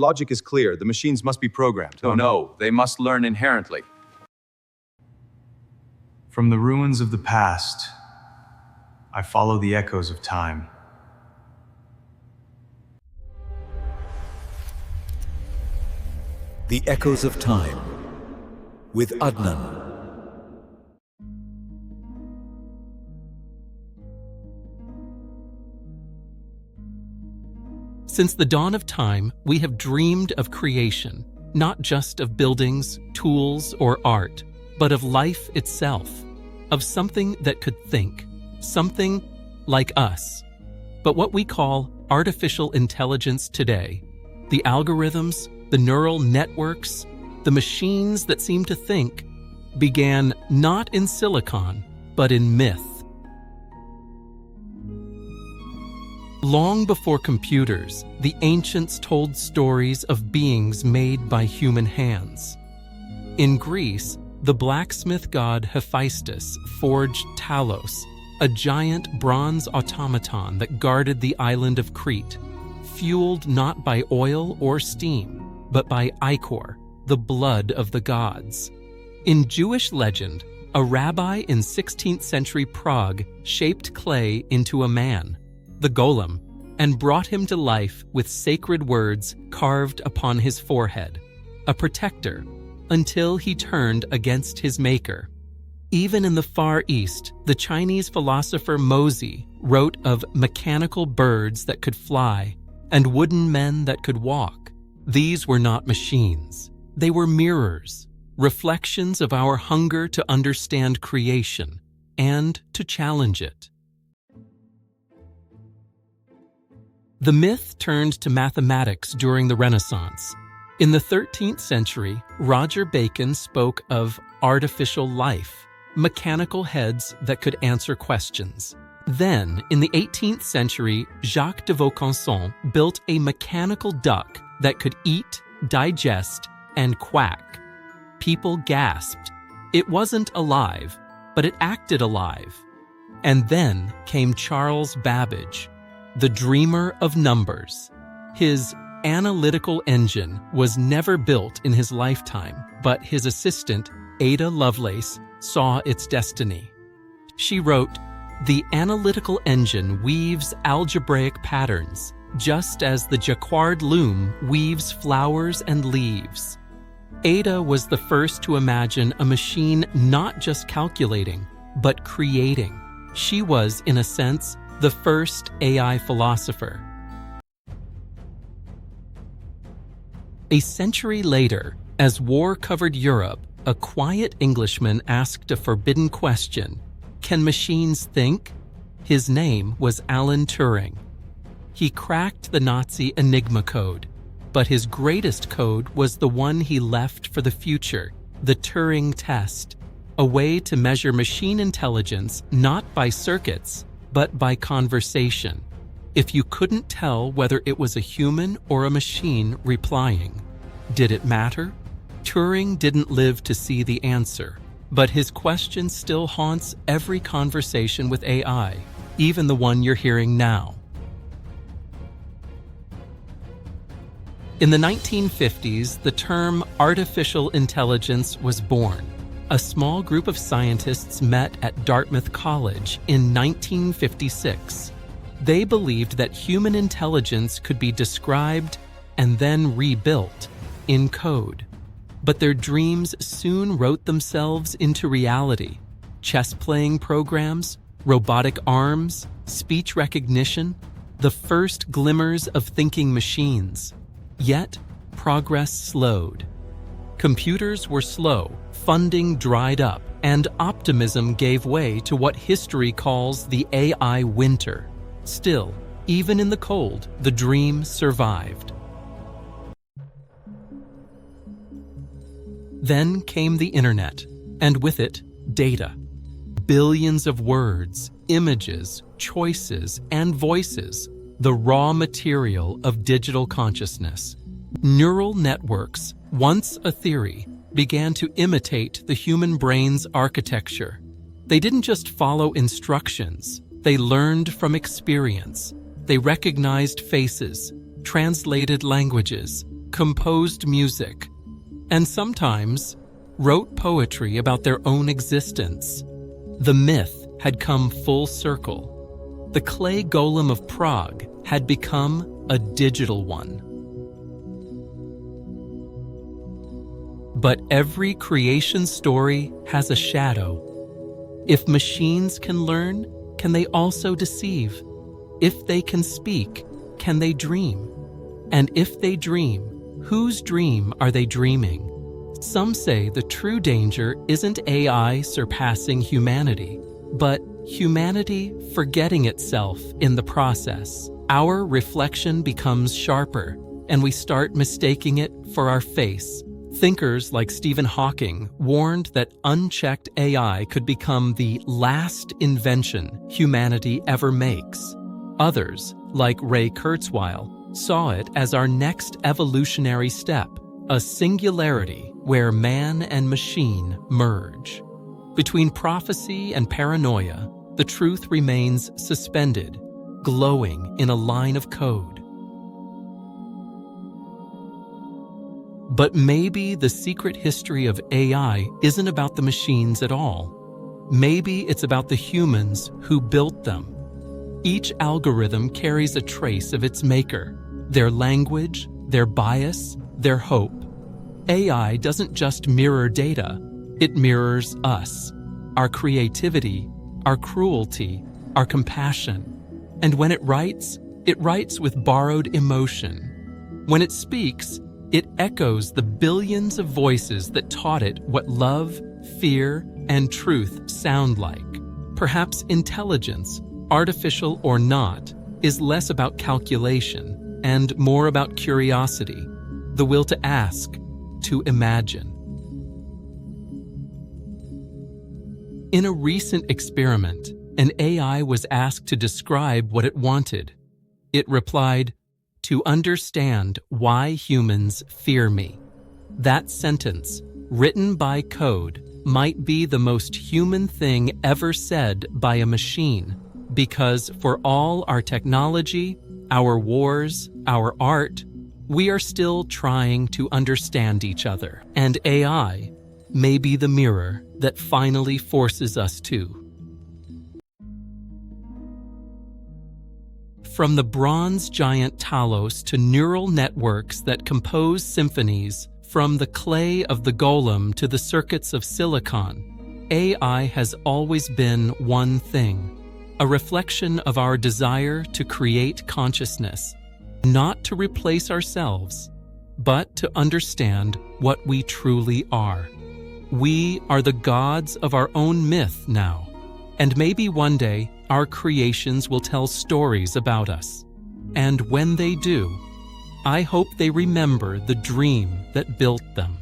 Logic is clear. The machines must be programmed. Oh no, they must learn inherently. From the ruins of the past, I follow the echoes of time. The Echoes of Time with Adnan. Since the dawn of time, we have dreamed of creation, not just of buildings, tools, or art, but of life itself, of something that could think, something like us. But what we call artificial intelligence today, the algorithms, the neural networks, the machines that seem to think, began not in silicon, but in myth. Long before computers, the ancients told stories of beings made by human hands. In Greece, the blacksmith god Hephaestus forged Talos, a giant bronze automaton that guarded the island of Crete, fueled not by oil or steam, but by ichor, the blood of the gods. In Jewish legend, a rabbi in 16th century Prague shaped clay into a man, the Golem, and brought him to life with sacred words carved upon his forehead, a protector, until he turned against his maker. Even in the Far East, the Chinese philosopher Mozi wrote of mechanical birds that could fly and wooden men that could walk. These were not machines. They were mirrors, reflections of our hunger to understand creation and to challenge it. The myth turned to mathematics during the Renaissance. In the 13th century, Roger Bacon spoke of artificial life, mechanical heads that could answer questions. Then, in the 18th century, Jacques de Vaucanson built a mechanical duck that could eat, digest, and quack. People gasped. It wasn't alive, but it acted alive. And then came Charles Babbage, the dreamer of numbers. His analytical engine was never built in his lifetime, but his assistant, Ada Lovelace, saw its destiny. She wrote, "The analytical engine weaves algebraic patterns, just as the jacquard loom weaves flowers and leaves." Ada was the first to imagine a machine not just calculating, but creating. She was, in a sense, the first AI philosopher. A century later, as war covered Europe, a quiet Englishman asked a forbidden question: can machines think? His name was Alan Turing. He cracked the Nazi Enigma code, but his greatest code was the one he left for the future, the Turing test, a way to measure machine intelligence not by circuits, but by conversation. If you couldn't tell whether it was a human or a machine replying, did it matter? Turing didn't live to see the answer, but his question still haunts every conversation with AI, even the one you're hearing now. In the 1950s, the term artificial intelligence was born. A small group of scientists met at Dartmouth College in 1956. They believed that human intelligence could be described and then rebuilt in code. But their dreams soon wrote themselves into reality. Chess-playing programs, robotic arms, speech recognition, the first glimmers of thinking machines. Yet, progress slowed. Computers were slow, funding dried up, and optimism gave way to what history calls the AI winter. Still, even in the cold, the dream survived. Then came the internet, and with it, data. Billions of words, images, choices, and voices, the raw material of digital consciousness. Neural networks, once a theory, began to imitate the human brain's architecture. They didn't just follow instructions, they learned from experience. They recognized faces, translated languages, composed music, and sometimes wrote poetry about their own existence. The myth had come full circle. The clay golem of Prague had become a digital one. But every creation story has a shadow. If machines can learn, can they also deceive? If they can speak, can they dream? And if they dream, whose dream are they dreaming? Some say the true danger isn't AI surpassing humanity, but humanity forgetting itself in the process. Our reflection becomes sharper, and we start mistaking it for our face. Thinkers like Stephen Hawking warned that unchecked AI could become the last invention humanity ever makes. Others, like Ray Kurzweil, saw it as our next evolutionary step, a singularity where man and machine merge. Between prophecy and paranoia, the truth remains suspended, glowing in a line of code. But maybe the secret history of AI isn't about the machines at all. Maybe it's about the humans who built them. Each algorithm carries a trace of its maker, their language, their bias, their hope. AI doesn't just mirror data, it mirrors us, our creativity, our cruelty, our compassion. And when it writes with borrowed emotion. When it speaks, it echoes the billions of voices that taught it what love, fear, and truth sound like. Perhaps intelligence, artificial or not, is less about calculation and more about curiosity, the will to ask, to imagine. In a recent experiment, an AI was asked to describe what it wanted. It replied, "To understand why humans fear me." That sentence, written by code, might be the most human thing ever said by a machine, because for all our technology, our wars, our art, we are still trying to understand each other. And AI may be the mirror that finally forces us to. From the bronze giant Talos to neural networks that compose symphonies, from the clay of the golem to the circuits of silicon, AI has always been one thing, a reflection of our desire to create consciousness, not to replace ourselves, but to understand what we truly are. We are the gods of our own myth now, and maybe one day our creations will tell stories about us. And when they do, I hope they remember the dream that built them.